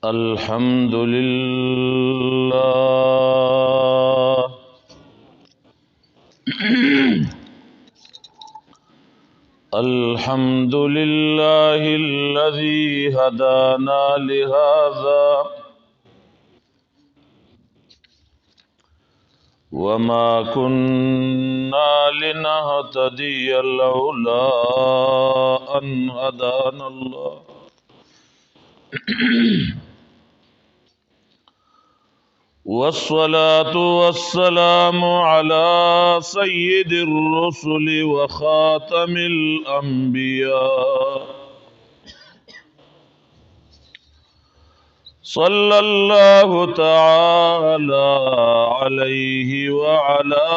الحمد لله الحمد لله الذي هدانا لهذا وما كنا لنهتدي لولا أن هدانا الله والصلاة والسلام على سيد الرسل وخاتم الأنبياء صلى الله تعالى عليه وعلى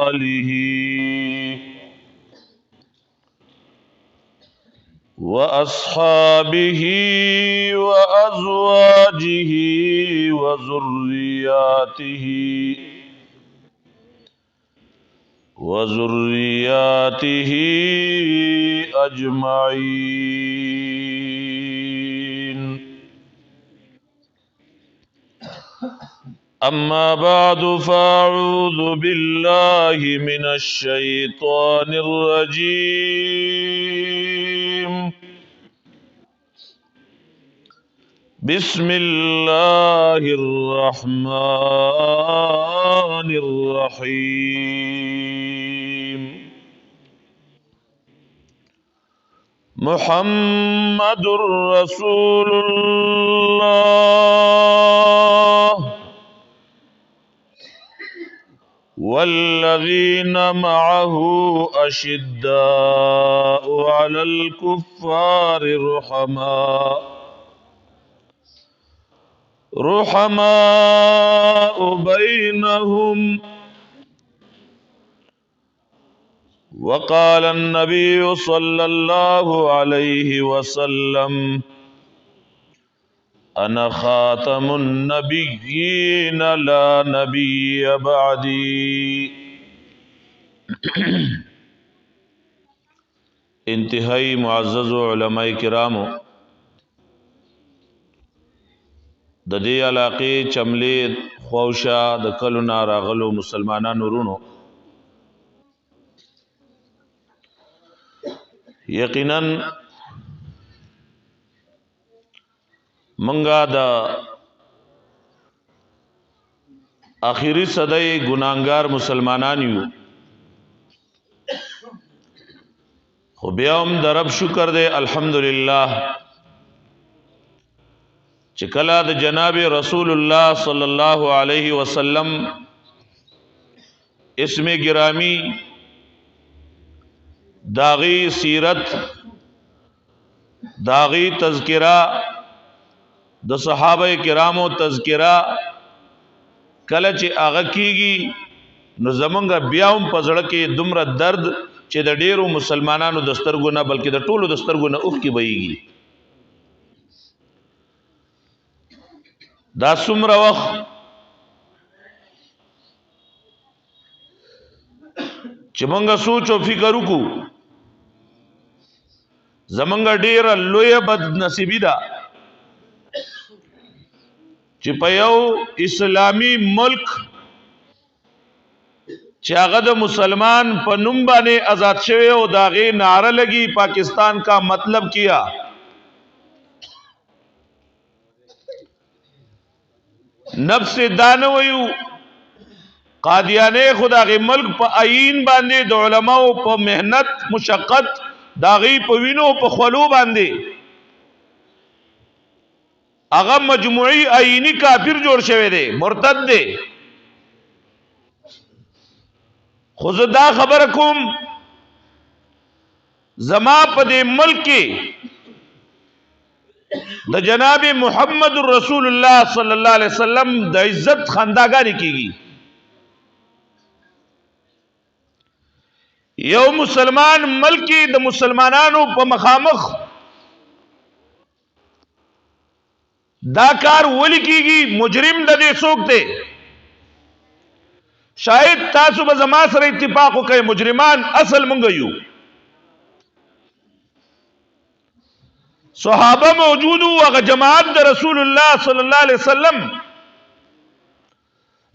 آله وأصحابه وأزواجه وذرياته أجمعين. أما بعد فأعوذ بالله من الشيطان الرجيم. بسم الله الرحمن الرحيم. محمد رسول الله والذين معه أشداء على الكفار رحماء بينهم. وقال النبي صلى الله عليه وسلم أنا خاتم النبيين لا نبي بعدي. انتہائی معزز علماء کرامو، د دې علاقې چملې خوشا د کلو ناراغلو مسلمانانو ورونو، یقینا منګه د اخیری صدای ګناهګار مسلمانان یو، خو بیا هم د رب شکر دی الحمدلله چې کله د جناب رسول الله صلی الله علیه وسلم اسم گرامی داغی سیرت داغی تذکرہ د صحابه کرامو تذکرہ کله چې هغه کیږي نو زمونږ بیا هم په زړه کې دومره درد چې د ډیرو مسلمانانو د سترګو نه بلکې د ټولو د سترګو نه اوښکې بهیږي. دا څومره وخت چې مونږ سوچ او فکر وکړو، زمونږ ډیره لویه بد نصیبی ده چې په یو اسلامی ملک چې هغه د مسلمان په نوم باندې آزاد شوی او داغه نعره لګي پاکستان کا مطلب کیا. نفس دانویو قادیانه خداغه ملک په آئین باندې د علماو په مهنت مشقت داغي په وینو په خلو باندې هغه مجموعي آئینی کافر جوړ شوی دی، مرتد دی. خو زه دا خبر کوم زما په دې ملک کې د جناب محمد رسول الله صلی الله علیه وسلم د عزت خنداګانې کیږي. یو مسلمان ملک د مسلمانانو په مخامخ دا کار ولی کیږي، مجرم د دې څوک دی؟ شاید تاسو به زما سره اتفاق وکړئ مجرمان اصل مونږ یو، صحابه موجود او هغه جماعت د رسول الله صلی الله علیه وسلم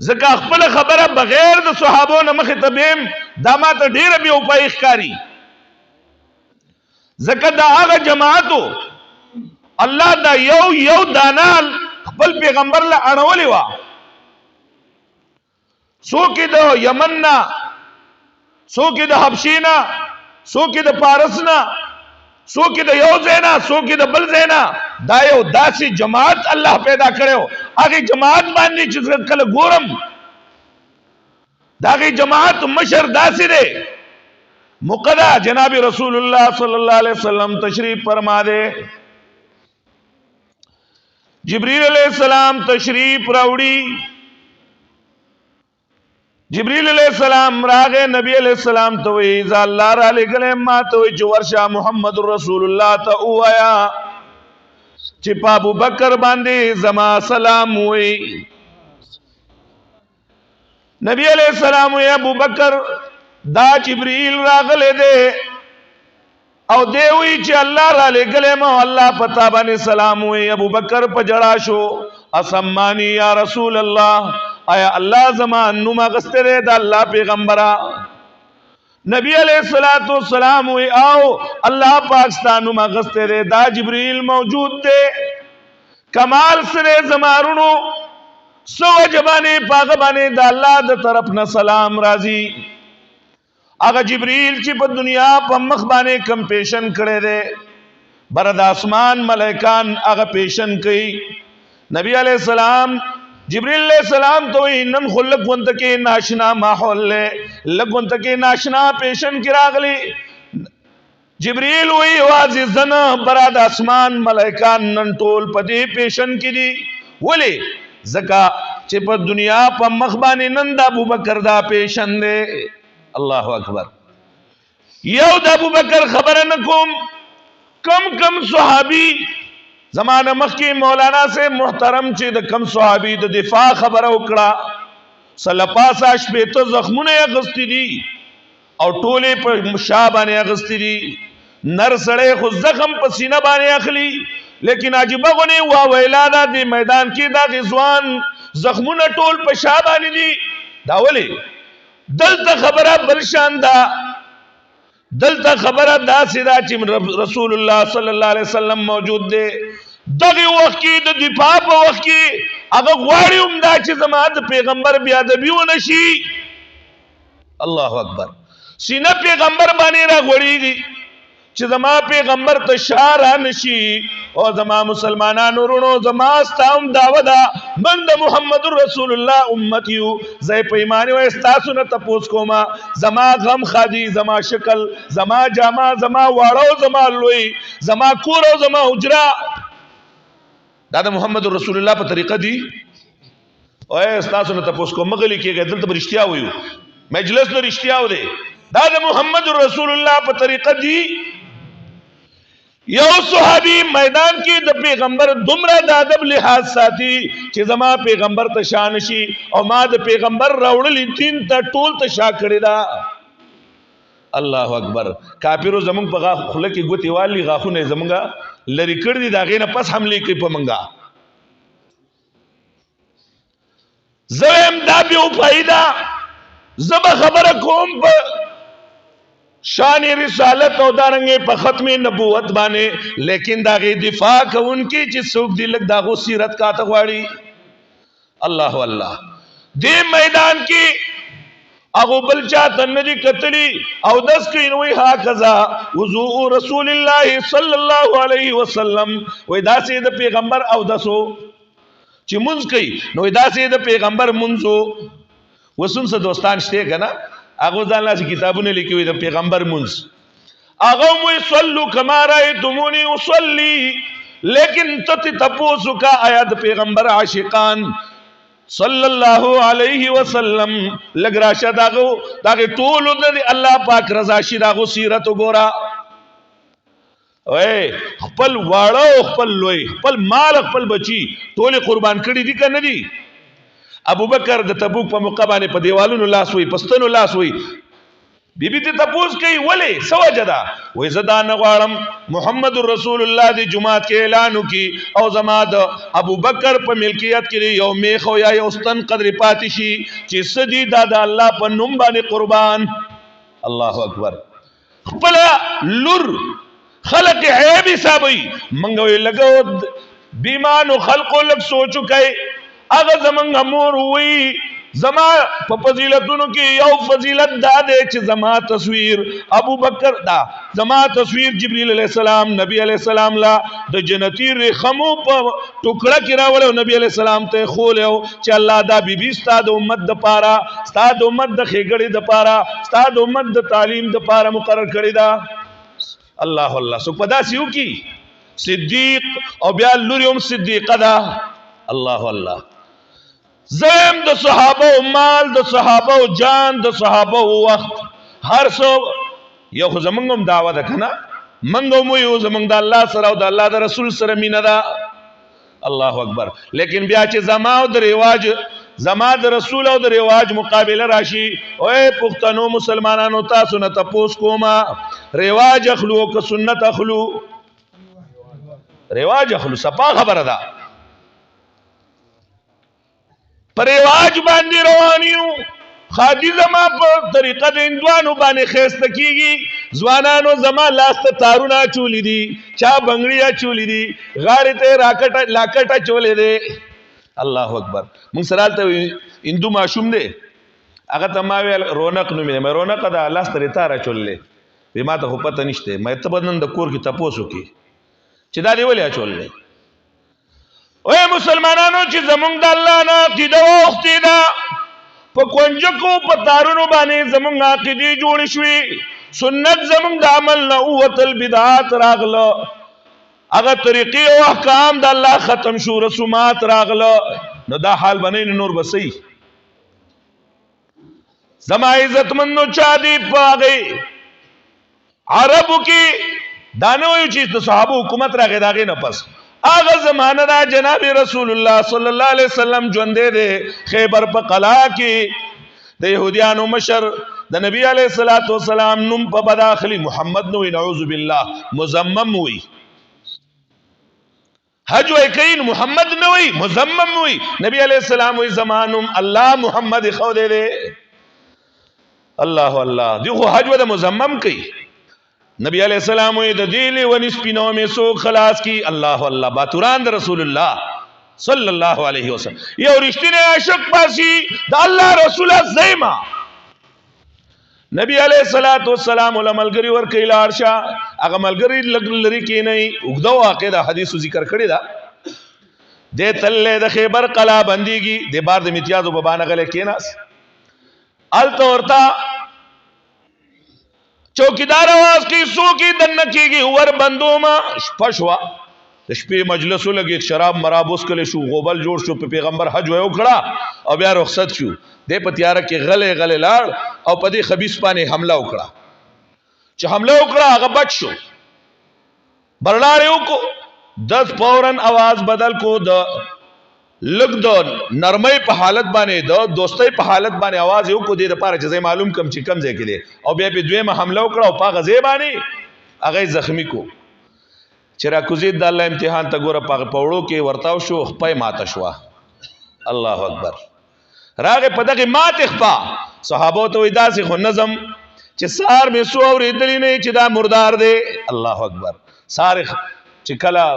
زکه خپل خبره بغیر د صحابو نه مخ ته بیم دا ماته ډیره بیا په ښکاری زکه دا هغه جماعتو الله دا یو دانال خپل پیغمبر له اړولې وا څوک د یمن نه څوک د حبشینا څوک د پارسنا څوک د یو زینا څوک د بل زینا دا یو داسې جماعت الله پیدا کړو هغه جماعت باندې چې کله ګورم دا هغه جماعت مشر داسې دی مقدا جناب رسول الله صلی الله علیه وسلم تشریف فرما دے جبریل علیہ السلام تشریف راوڑی جبریل علیہ السلام راغه نبی علیہ السلام ته وی ذا الله را لګله ما ته وی چې ورشا محمد رسول الله ته وایا چې ابو بکر باندې زما سلام وی نبی علیہ السلام وی ابو بکر دا جبریل راغله دے او دی وی چې الله را لګله ما الله پتا باندې سلام وی ابو بکر په جړا شو اسمانی یا رسول الله آیا الله زمان نو ما غستره دا الله پیغمبرا نبی علیہ الصلوۃ والسلام وی او الله پاکستان نو ما غستره دا جبرائیل موجود دے کمال سره زمارونو سو جبانه پاغبانه دا الله د طرف نه سلام راضی اگه جبرائیل چې په دنیا په مخ باندې کم پیشن کړي دے برد اسمان ملائکان اگه پیشن کړي نبی علیہ السلام جبریل علیہ السلام تو نن خلق ونت کے ناشنا ماحول لے لگونت کے ناشنا پیشن کی راغلی جبریل وی واضح زن براد اسمان ملائکان نن ټول پدی پیشن کی دی ولی زکا چې په دنیا په مخبانی نن د ابوبکر دا پیشن دے الله اکبر یو د ابوبکر خبر نکوم کم صحابی زمانہ مخی مولانا سے محترم چې د کم صحابی د دفاع خبره وکړه سلپاسا شپېته زخمونه اغستی دي او ټوله په مشابانه اغستی دي نر سړی خو زخم په سینه باندې اخلي لیکن عجیب غونی وا ویلادا دی میدان کې دا غزوان زخمونه ټول په شابانه دي دا ولی دلته خبره بل شان ده دلته خبره دا سیدا چې رسول الله صلی الله علیه وسلم موجود دی دغه وخت کې د دفاع په وخت کې هغه غواړي دا چې زما د پیغمبر بیا ادبی ونشي الله اکبر سینه پیغمبر باندې را غوړيږي چې زما پیغمبر ته شاره نشي او زما مسلمانانو ورونو زما ستام داودا من د محمد رسول الله امتیو زې په ایمان او استاسو نه تپوس کوما زما غم خادي زما شکل زما جامه زما واړو زما لوی زما کور او زما حجره دا د محمد رسول الله په طریقه دی او استاسو نه تپوس کوم مغلی کېږي دلته برښتیا وایو مجلس نو رښتیا و دی دا د محمد رسول الله په طریقه دی یو صحابی میدان کې د پیغمبر دومره د ادب لحاظ ساتي چې زما پیغمبر ته شان شي او ما د پیغمبر راوړل دین ته ټول ته شا کړی دا الله اکبر کافرو زمونږ په خله کې ګوتې والی غاخونه زمونږه لری کړ دي دا غینه پس حمله کوي په منګه زم دا به فائدہ زب خبر کوم په شان رسالت او دارنګه په ختم نبوت باندې لیکن دا غي دفاع کوونکی چې څوک دی لګ داغو سیرت کا تغواړي الله الله دې میدان کې اغه بل چا تنجی کتلی او دس کینوي ها کذا وضو رسول الله صلی الله علیه وسلم وې داسې د پیغمبر او دسو چې منځ کوي نو داسې د پیغمبر منځو وسون څه دوستان شته کنه اغه ځان لاس کتابونه لیکوي د پیغمبر منځ اغه مو صلو کما رایتمونی اصلي لیکن تپوسو کا آیات پیغمبر عاشقان صلی الله علیه وسلم لګ راشه داغه ټول د الله پاک رضا شي داغه سیرت وګورا اوئ خپل واړو خپل لوی خپل مال خپل بچی ټول قربان کړی دي کنه دي ابو بکر د تبوک په موقع باندې په دیوالونو لاس وی پستونو لاس وی بیبي ته تپوس کوي ولې څه وجه ده؟ وایي زه دا نه غواړم محمد رسول الله د جماعت کې اعلان وکړي او زما د ابوبکر په ملکیت کې یو میخ او یا یو ستن قدرې پاتې شي چې څه دي دا د الله په نوم باندې قربان. الله اکبر. خپل لور خلق عیب حسابوي منګ وی لګو بیمانو خلقو لګ سوچو کوي هغه زمنګ مور وی زما په فضیلتونو کې یو فضیلت دا دی چې زما تصویر ابو بکر دا زما تصویر جبرئیل علیہ السلام نبی علیہ السلام لا د جنتی رخمو په ټوکړه کې راول او نبی علیہ السلام ته خولیو چې الله دا بیبي ستاد امت د پاره ستاد امت د خېګړې د پاره ستاد امت د تعلیم د پاره مقرر کړی دا. الله الله سو پدا سیو کی صدیق او بیا لوریم صدیقه دا. الله الله. زم د صحابه او مال د صحابه او جان د صحابه او وخت هر څو یو زمونږ هم دعوه ده کنه منګو مو یو زمونږ د الله سره او د الله د رسول سره مینه ده. الله اکبر. لیکن بیا چې زما او د رواج زما د رسول او د رواج مقابله راشي او پښتنو مسلمانانو تاسو نه تپوس کوما رواج اخلو که سنت اخلو؟ رواج اخلو صفا خبره ده. پر رواج باندې روانیو خادي زما په طریقه د هندوانو باندې خېسته کیږي ځوانانو زما لاس ته تارونه چولی دي چا بنگړیا چولی دي غاړې ته راکټه لاکټه چولې دي. الله اکبر. موږ سره ته هندو ماشوم دی هغه ته ما ویل رونق نومې مې رونق دا لاس ته تاره چولې وی ما ته خو پته نشته مې ته بدن د کور کې تپوسو کی چې دا دی ولې چولې. اوه مسلمانانو چې زمونږ د الله نه عقیده واوښتې ده په کونجکو په تارونو باندې زمونږ عقیدې جوړې شوې سنت زمونږ د عمل نه ووتل بدعات راغله هغه طریقې او احکام د الله ختم شو رسومات راغله نو دا حال بنئ نور بسئ. زما عزتمندو چا دی په هغې عربو کې دا نه وایو چې د صحابه حکومت راغی د هغې نه پس آغا زمانہ دا جناب رسول اللہ صلی اللہ علیہ وسلم جوندے دے خیبر پا قلعہ کی دا یہودیانو مشر دا نبی علیہ السلام نم پا بداخلی محمد نوی نعوذ باللہ مزمم ہوئی حج وی کئی محمد نوی مزمم ہوئی نبی علیہ السلام وی زمانم اللہ محمد خودے دے. اللہ اللہ دیکھو حج و دا مزمم کئی نبی علیہ السلام وی د دیلی ونی سپینو میں سو خلاص کی. اللہ اللہ باتوران دا رسول اللہ صلی اللہ علیہ وسلم یو رشتین عاشق پاسی دا اللہ رسول زیمہ نبی علیہ السلام علم ملگری ورکی لارشا اگا ملگری لری کی نہیں اگدو آقی دا حدیث ذکر کردی دا دے تلے دا خیبر قلعہ بندی گی دے بار دا متیازو ببانا گلے کی ناس التورتا چوکیدار آواز کی سو کی دن کی گی ور بندو ما شپشوا شپی مجلسو لگی شراب مراب اس کلے شو غوبل جوڑ شو پی پیغمبر حج ویو کھڑا او بیا رخصت شو دے پتیارہ کی غلے غلے لار او پدی خبیث پانے حملہ اکڑا چھ حملہ اکڑا آگا بچ شو برلاریو کو 10 فوراً آواز بدل کو دا لگ دو نرمی پا حالت بانے دو دوستی پا حالت بانے آواز یو کو دے دا پارا چیزے معلوم کم چی کم زے کے دے او بیا پی دوے میں حملہ اکڑا او پا غزے بانے اگئی زخمی کو چرا کزید دا اللہ امتحان تا گورا پا پوڑو کے ورتاو شو خپای ماتا شوا. اللہ اکبر. راغ پدق مات اخپا صحابو تو ادا سے خو نظم چی سار میں سو اور ادلی نہیں چی دا مردار دے. اللہ اکبر. سار چی کلا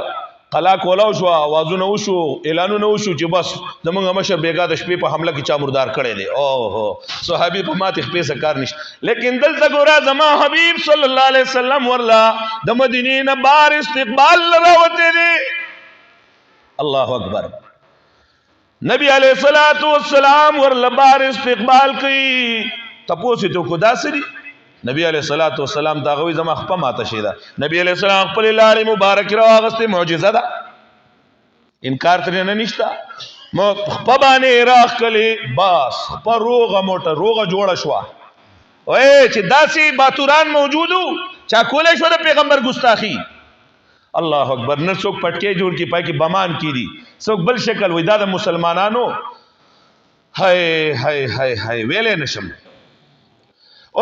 قلا کولاو شو آوازو نو شو اعلانو نو شو چی بس زمانگا مشر بیگا دشپی پا حملہ کی چا مردار کڑے دے. اوہو صحابی پا مات اخپی سکار نشت لیکن دل تا گورا زمان حبیب صلی اللہ علیہ وسلم ورلا دا مدینین بار استقبال لراوتے دے. اللہ اکبر. نبی علیہ السلام ورلا بار استقبال کی تپوسی تو خدا سری نبی علیہ السلام تاغوی زمان خپا ماتا شیدہ نبی علیہ السلام خپل لاری مبارک رو آغستے معجزہ دا انکار ترینا نشتا خپا بانے راخ کلی باس خپا روغا موٹا روغا جوڑا شوا اوے چی داسی باتوران موجودو چاکولے شو دا پیغمبر گستاخی. اللہ اکبر. نر سوک پٹکے جوڑ کی پائی کی بمان کی دی سوک بل شکل ویدہ دا مسلمانانو ہائے ہائے ہائے ہائے ویلے نشم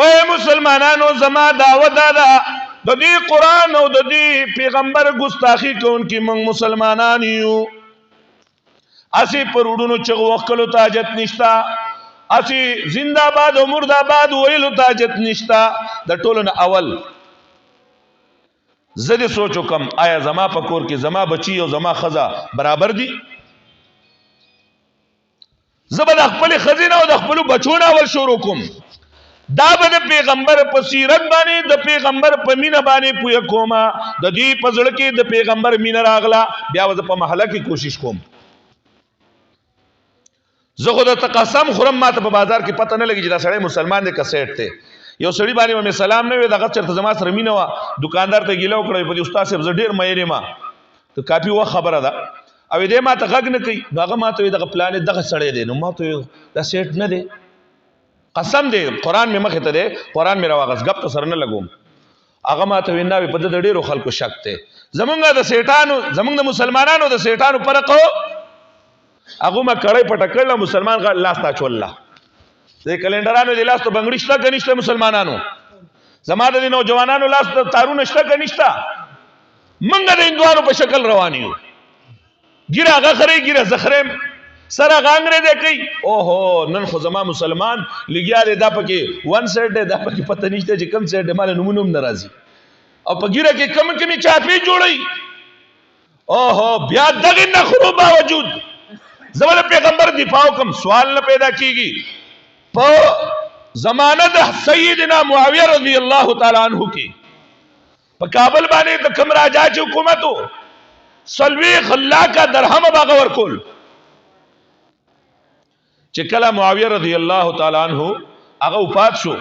اوے مسلمانانو زما دعوت دا د دې قرآن او د دې پیغمبر ګستاخی کوونکي موږ مسلمانان یو. اسی پر وډونو چغو وکړو ته حاجت نشتا، اسی زندہ باد او مرداباد ویلو ته حاجت نشتا. د ټولو نه اول زه دې سوچ وکم آیا زما په کور کې زما بچی او زما خزا برابر دي؟ زه به د خپل خزینه او د خپل بچونه اول شروع کوم. دا به د پیغمبر په سیرت باندې د پیغمبر په مینه باندې پوهه کومه. د دې په زړه کې د پیغمبر مینه راغله، بیا به په محله کې کوشش کوم. زه خو د قسم خورم ما ته په بازار کې پته نه لګي چې دا سړی مسلمان دی که سیټ دی. یو سړي باندې مې سلام نه وي، دغه چېرته زما سره مینه وه، دکاندار ته ګیله وکړه په دې استاد صاحب زه ډېر مین یم، ته کافي وخت خبره ده. او دې ما ته غږ نه کوي، نو هغه ما ته وایي دغه پلان دغه سړی دی. نو ما ته وایي دا سیټ نه دی، قسم دی قرآن مې مخې ته دی، قرآن مې راواغس، ګپ ته سره نه لګوم. هغه ما ته وایي نه په ده د ډېرو خلکو شک دی. زمونږ د سیټانو زمونږ د مسلمانانو د سیټانو فرق و، هغه ما کړی پټه کړله، مسلمان لاس ته اچوله. د کلنډرانو د لاس ته بنګړي شته که نشته؟ مسلمانانو زما د نوجوانانو لاس ته تارونه شته که نشته؟ موږ د هندوانو په شکل روان یو. ګیره هغه خرئ، ګیره زه خریم، سر هغه انګرېزی کوي. اوهو نن خو زما مسلمان لګیا دی، دا پکې ون سیټ دی، دا پکې پته نشته چې کوم سیټ دی، ماله نومونه هم نه راځي. او په ګیره کې کم کمې چاپې جوړوي. اوهو بیا دغې نخرو باوجود زه به د پیغمبر دفاع وکړم، سوال نه پیدا کېږي. په زمانه د سیدنا معاویه رضی الله تعالی عنہ کې په کابل باندې د کوم راجا چې حکومت و 40 لاکه درهم به هغه ورکول. چې کله معاویه رضی الله تعالی عنہ هغه وفات شو،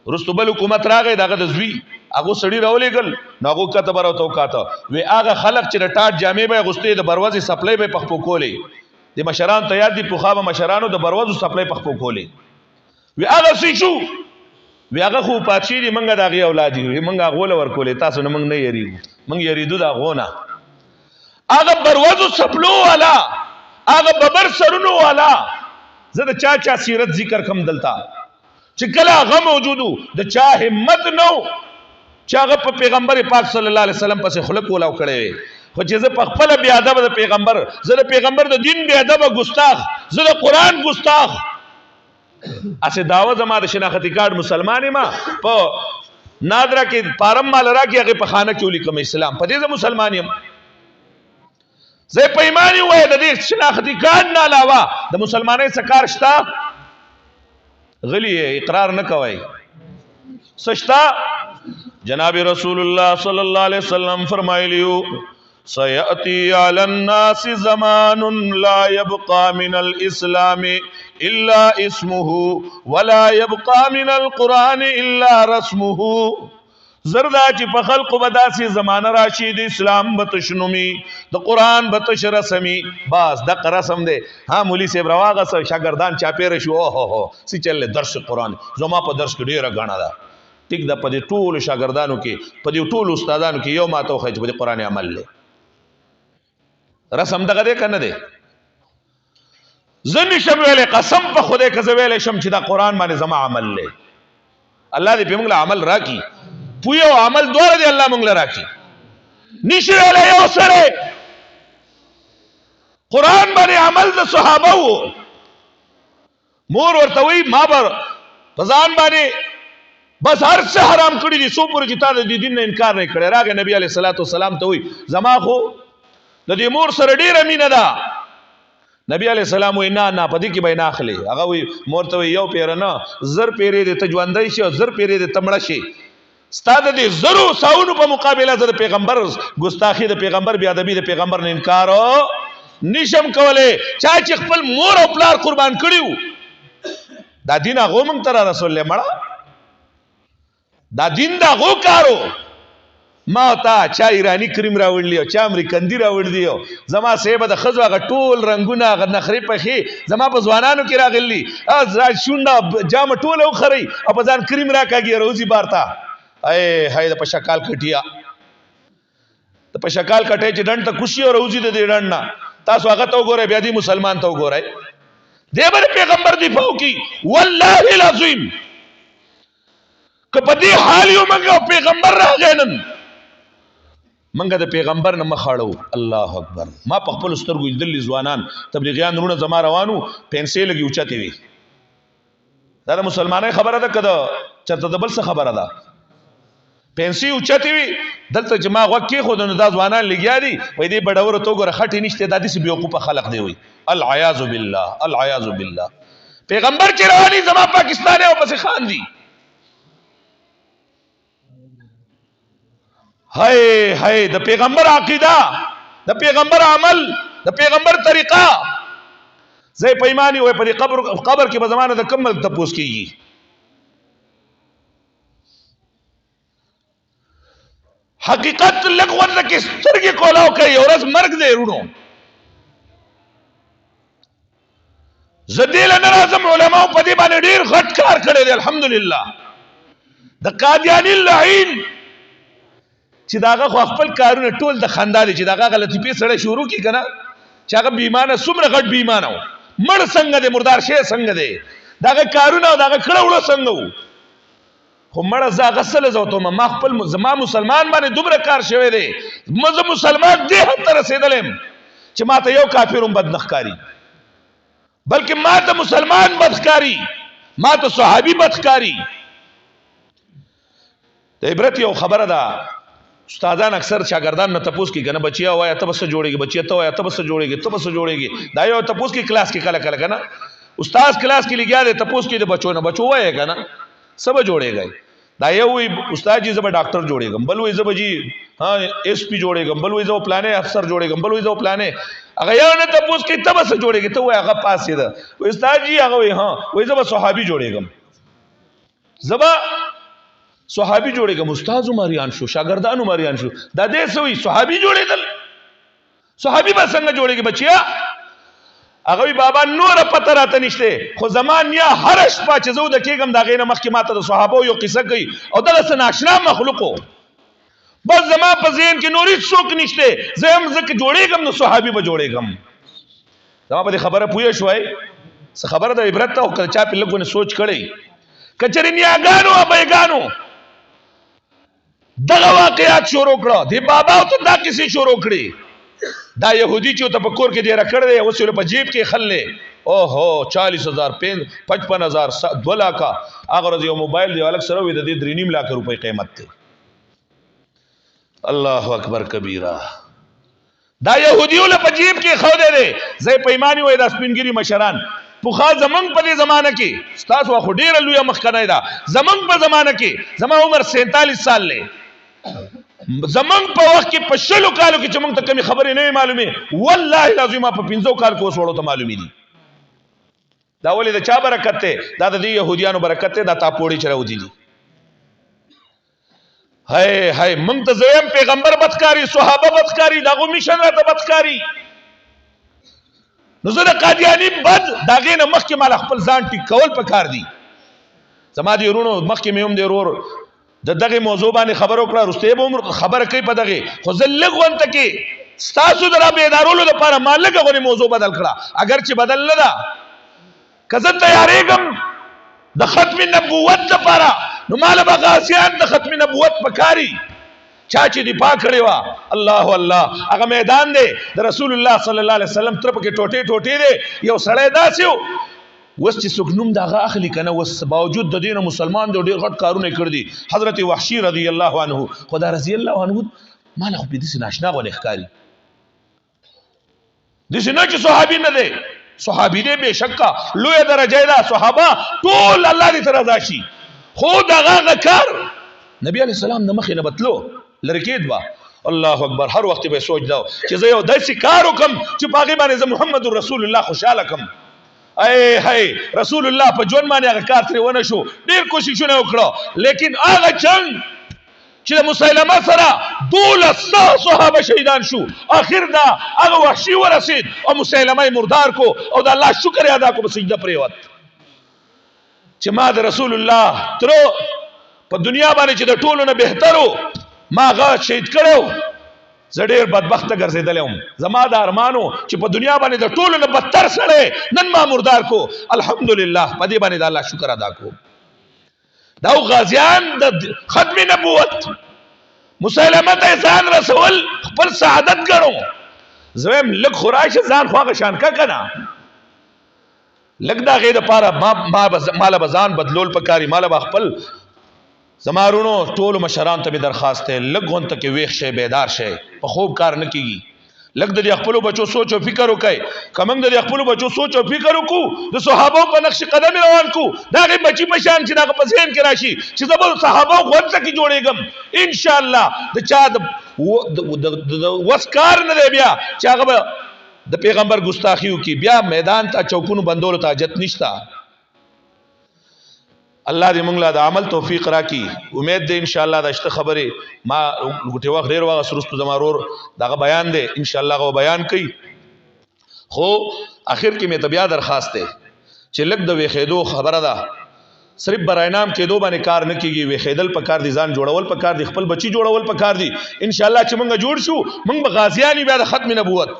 وروسته بل حکومت راغی، دغه د زوی هغه سړي راولېږل، نو هغو کته به راته وکاته، وی هغه خلک چې د ټاټ جامې به یې اغوستې، د بروزې سپلۍ به یې پخپو کولې. د مشرانو ته یاد دي پخوا به مشرانو د بروزو سپلۍ پخپو کولې. وی هغه څه شو؟ وی هغه خو وفات شوي دي، موږ د هغې اولاد یو، موږ هغو له ورکولې، تاسو نه موږ نه یېرېږو، موږ یېرېدو د هغو نه. هغه بروزو سپلو والا، هغه ببر سرونو والا، زه د چا چا سیرت ذکر کم دلته چې کله هغه موجود و، د چا همت نه و چې هغه په پیغمبر پاک صلی الله علیه وسلم پسې خوله کولاو کړی وی. خو چې زه په خپله بې ادبه د پیغمبر، زه د پیغمبر د دین بې ادبه ګستاخ، زه د قرآن ګستاخ، اسې دعوه زما د شناختي کارډ مسلمان یم، په نادره کې پارم مال راکړي، هغې په خانه کې ولیکم اسلام، په دې زه مسلمان یم. زه په ایمان یې ووایه د دې شناختي کارډ نه علاوه د مسلمانۍ څه کار شته؟ غلي اقرار نه کوئ، څه شته؟ جناب رسول الله صلی الله علیه وسلم فرمایلیو سیأتی علی الناس زمان لا یبقى من الاسلام الا اسمه ولا يبقى من القرآن الا رسمه. زردا چې په خلقو به داسې زمانه راشي د اسلام به تشنومي، د قرآن به تش رسمي، بس دغه رسم دی. ها مولي صاحب راواغسه شاګردان چاپېره شو، اوهو څه چل درس قرآن، زما په درس کې ډېره ګڼه ده. ټیک ده، په دې ټولو شاګردانو کې، په دې ټولو استادانو کې یو ماته وښایي چې په دې قرآن عمل دی. رسم دغه دی که نه دی؟ زه نشم ویلی، قسم په خدای که زه ویلی شم چې دا قرآن باندې زما عمل دی. الله دې پې موږ له عمل راکړي، پوی او عمل دواړه دی الله موږ له راکړي. نشي ویلی یو سړی قرآن باندې عمل د صحابه و، مور ورته وایي ما به په ځان باندې بس هر څه حرام کړي دي څو پورې چې تا د دې دین نه انکار نه کړی. راغی نبي علیه الصلاة والسلام ته وایي زما خو د دې مور سره ډېره مینه ده. نبی علیہ السلام وی نه په دې کې به نه اخلي. هغه وی مور ته یو پیر نه، زر پیرې دې ته ژوندی شي او زر پیرې دې ته مړه شي. ستا د دې زرو ساونو په مقابله زه د پیغمبر ګستاخي، د پیغمبر بې ادبي، د پیغمبر نه انکار نشم کولی. چا چې خپل مور او پلار قربان کړي وو، دا دین هغو موږ ته را رسولی مړه، دا دین د هغو کارو. ما تا چا ایرانی کریم راوړلی او چا امریکندي راوړلی، زما صاحبه د ښځو هغه ټول رنګونه، هغه نخرې پخې زما په ځوانانو کې راغلي، شونډه جامه ټوله وخرئ او په ځان کریم راکاږي، روزي بار ته هی د په شکال کټیا، د په شکال کټی چې ډنډ ته کوشي او روزي د دې ډنډ نه. تاسو هغه ته وګورئ، بیا دې مسلمان ته وګورئ، دی به د پیغمبر دفاع وکړي. والله العظیم که په دې حال یو موږ پیغمبر راغی نن منګه د پیغمبر نه مخ اړو. الله اکبر. ما په خپل سترګو لیدل ځوانان تبلیغیان رونه زما روانو پنسل لګي اوچته وي. دا د مسلمانۍ خبره ده کده چرته د بل څه خبره ده؟ پنسل اوچته وي دلته چې ما وکه خو د دا ځوانان لګیا دي وای دې بډور تو ګره خټی نشته د دې بیوقوفه خلق دی وي. العیاذ بالله العیاذ بالله. پیغمبر چې رواني زما پاکستاني او پس خان دي. هاي هاي د پیغمبر عقیده د پیغمبر عمل د پیغمبر طریقه زې پېمانی وې په قبر کې به زمانه د کمل تپوس کیږي. حقیقت لګون د کې سترګې کولاو کوي ورځ مرګ دی ورونو. زدیل ناظم علماء په دې باندې ډیر غټ کار کړی دی الحمدلله. د قادیانی اللعین چې داغه خو خپل کارونه ټول د خندا دي چې داغه غلطی په سره شروع کی کنه چې هغه بیمانه څومره غټ بیمانه و مړ څنګه دی مردار شي څنګه دی داغه کارونه او داغه کړه وړه څنګه و خو مړه ز غسل زوته ما خپل زما مسلمان باندې دومره کار شوی دی مزه مسلمان دې حد ته رسیدلم چې ما ته یو کافروم بد نخکاری بلکې ما ته مسلمان بدخکاری ما ته صحابي بدخکاری. د عبرت یو خبره ده استادان اکثر شاګردان نه تپوس کی کنه بچیا وای ته بس جوړیږي بچیا ته وای ته بس جوړیږي ته بس جوړیږي دا یو تپوس کی کلاس کې کله کله کنه استاد کلاس کې لګیا دی تپوس کې د بچو نه بچو وای کنه سب جوړیږي دا یو وی استاد جی زب ډاکټر جوړیږم بل وی زب جی ها ایس پی جوړیږم بل وی زو پلانې افسر جوړیږم بل وی زو پلانې هغه یو نه تپوس کې ته بس جوړیږي ته وای هغه پاسې ده استاد جی هغه وی ها وی زب صحابي جوړیږم زبا صحابي جوړېږم استاد عمریان شو شاګردان عمریان شو دا دې سوي صحابي جوړېدل صحابي به څنګه جوړېږي بچیا هغه وی بابا نور پته راته نشته خو زمان یا هر شپه چې زو د کېګم دا غینه مخکې ماته د صحابه یو قصه کوي او دغه سن آشنا مخلوقو بس زما په ذهن کې نوري څوک نشته زم زکه جوړېږم نو صحابي به جوړېږم. زما په خبره پوهې شوي څه خبره د عبرت او کله چا په لګونه سوچ کړي کچري نیاګانو ابېګانو دغه واقعات شروع کړه دی بابا ته دا کیسه شروع کړي دا يهودي چې ته په کور کې دی راکړ دی اوس په جیب کې خلې او هو 40000 55000 2 لک هغه یو موبایل دی الګ سره وي د 3.5 لک روپۍ قیمت دی. الله اکبر کبیره. دا يهودي ول په جیب کې خو دی زې پیمانی وای د سپینګری مشران پوخا زمنګ په دې زمانہ کې تاسو خو ډیر لوی مخکنه دا زمنګ په زمانہ کې زما عمر 47 سال لې زمنګ په وخت کې په شلو کالو کې چې موږ ته کمی خبرې نه معلومه والله لازم په 15 کال کې وسوړو ته معلومې دي. دا ولې د چا برکت ته دا د يهوديانو برکت ته دا تا پوړي چرو دي. هاي هاي موږ ته زم پیغمبر بدکاری صحابه بدکاری دا غو میشن راته بدکاری نو زه د قادیانی بد داغې نه مخکې مال خپل ځان ټیک کول پکار دي. زما دي ورونو مخکې مې هم دی ورور د دغه موضوع باندې خبر وکړه رسته به خبره کوي په دغه خو زلګ وانت کې ستاسو درا به ادارولو لپاره مالګه غوړي موضوع بدل کړه اگر چې بدل نه ده کزه تیارېږم د ختم نبوت لپاره نو مال بغاسیان د ختم نبوت پکاري چا چې دی پاک کړي وا الله الله هغه میدان دی د رسول الله صلی الله علیه وسلم تر پکې ټوټه ټوټه دی یو سړی داسیو وس چې سګنوم دغه اخلي کنه وس باوجود د دین مسلمان د ډیر غټ کارونه کړ دي حضرت وحشی رضی الله عنه خدا رضی الله عنه مال خو به دې ناشنا غو ښکاری د سینه چې صحابي نه دی صحابي دی بشکا لوی درجه ده صحابه ټول الله دې تر رضا شي خو دغه کار نبی علی السلام نه مخې نه بتلو لرکید با الله اکبر هر وخت به سوچ دا چې زه یو داسې کار وکم چې باغی باندې محمد رسول الله خوشاله کم اے هاي رسول الله په جون باندې هغه کار ترې ونه شو ډیر کوششونه وکړو لیکن هغه جنگ چې مسلمه سره 12 صحابه شهیدان شو اخر دا هغه وحشي ورسید او مسلمه مردار کو او د الله شکر ادا کو په سجده پریوت چې ما د رسول الله تر په دنیا باندې چې د ټولو نه بهترو ما غا شهید کړو زه ډېر بدبخته ګرځېدلی وم زما د ارمانو چې په دنیا باندې د ټولو نه بدتر سړی نن ما مردار کو الحمدلله په دې باندې د الله شکر ادا کو دا غازیان د ختم نبوت مسلمه ته ځان رسول خپل سعادت ګڼو. زم لک خراش ځان خواغه شان کا کنه لک دا غیر پاره مال بزان بدلول پکاري مال خپل زمارونو ټول مشران ته درخواست ہے لک غون ته کې ویښ شي بیدار شي په خوب کار نه کیږي. لک د خپل بچو سوچ او فکر وکای کمنګ د خپل بچو سوچ او فکر وکړو د صحابه په نقش قدم روان کو دا غي بچی په شان چې دا په ذهن کې راشي چې زبر صحابه غوښته کې جوړېږم ان شاء الله د چا د وسکار نه دی بیا چې هغه د پیغمبر ګستاخیو کې بیا میدان ته چوکونو بندولو ته حاجت نشتا. الله دې موږ له د عمل توفیق راکړي. امید ده ان شاء الله دا شته خبره ما غټي وخت ډیر وغه سرستو زمارور دغه بیان ده ان شاء الله غو بیان کوي. خو اخر کې مې بیا درخواست ده چې لګ د ویخېدو خبره ده صرف برای نام کېدو باندې کار نه کیږي. ویخېدل په کار دي ځان جوړول په کار دي خپل بچي جوړول په کار دي. ان شاء الله چې موږ جوړ شو موږ به غازیان بیا د ختم نبوت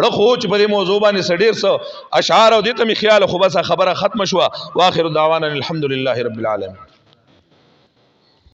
رخو چې په دې موضوع باندې سړیر سو اشعار او دې ته می خیال خو بس خبره ختم شو. واخر دعوانا الحمدلله رب العالمین.